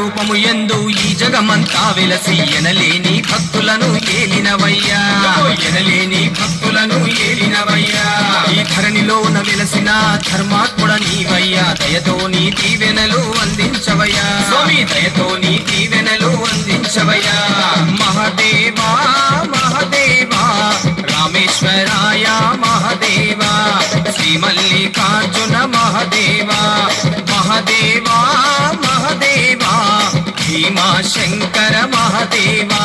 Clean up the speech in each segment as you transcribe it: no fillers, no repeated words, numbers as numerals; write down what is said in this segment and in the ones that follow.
రూపము యందు ఈ జగమంతా వెలసి ఎనలేని భక్తులను ఏలినవయ్యా, ఎనలేని భక్తులను ఏలినవయ్యా. ఈ ధరణిలోన వెలసిన ధర్మాత్ముడ నీవయ్యా, దయతో నీ దీవెనలు అందించవయ్యా స్వామి, దయతో నీ దీవెనలు అందించవయ్యా. మహదేవా మహదేవా రామేశ్వరాయ మహదేవా, శ్రీ మల్లికార్జున మహదేవా, మహదేవా మహదేవా భీమా శంకర మహదేవా,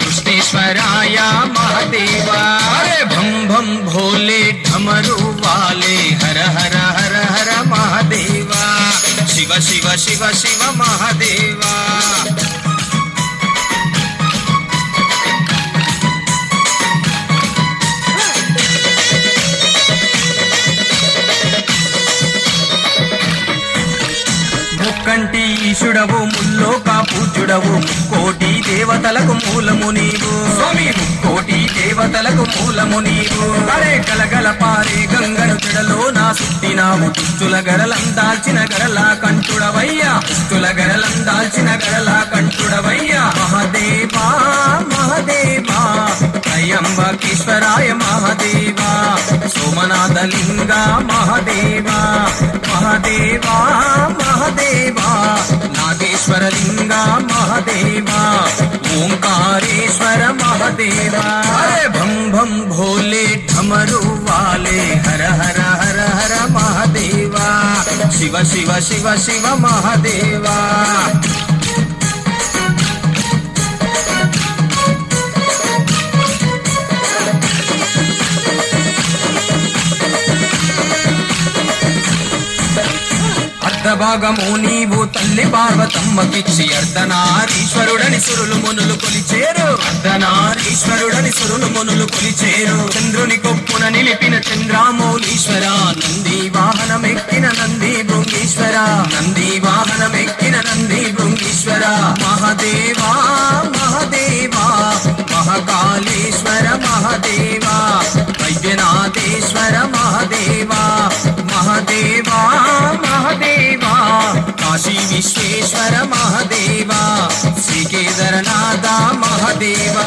కృష్ణేశ్వరాయ మహదేవా. అరే భం భం భోలే ఢమరు వాలే, హర హర హర హర మహదేవా, శివ శివ శివ శివ మహదేవా. ముక్కంటి ఈశుడవు ముల్లోక పూజ్యుడవు, ముక్కోటి దేవతలకు మూలము నీవు స్వామి, ముక్కోటి దేవతలకు మూలము నీవు. అరే గలగల పారే గంగను జడలో నా సుట్టినావు, దుష్టుల గరలందాల్చిన గరలా కంఠుడవయ్యా, దుష్టుల గరలందాల్చిన గరలా కంఠుడవయ్యా. మహదేవా మహదేవా త్రయంబకేశ్వరాయ మహదేవా, సోమనాథలింగ మహదేవా, మహదేవా మహదేవా నాగేశ్వరలింగ మహదేవా, ఓంకారేశ్వర మహదేవా. అరే భం భం భోలే ఢమరు వాలే, హర హర హర హర మహదేవా, శివ శివ శివ శివ మహదేవా. అర్ధభాగము నీవు తల్లి పార్వతమ్మకిచ్చి, అర్ధనారీశ్వరుడని సురులు మునులు కొలిచేరు, అర్ధనారీశ్వరుడని సురులు మునులు కొలిచేరు. చంద్రుని కొప్పున నిలిపిన చంద్రామౌళీశ్వర, నంది వాహనమెక్కిన నంది భృంగీశ్వర, నంది వాహనమెక్కిన నంది భృంగీశ్వర. మహదేవా మహదేవా మహాకాళేశ్వర మహదేవా, వైద్యనాథేశ్వర మహదేవా, మహదేవా మహదేవా కాశీ విశ్వేశ్వర మహదేవా, శ్రీ కేదారనాథ మహదేవా.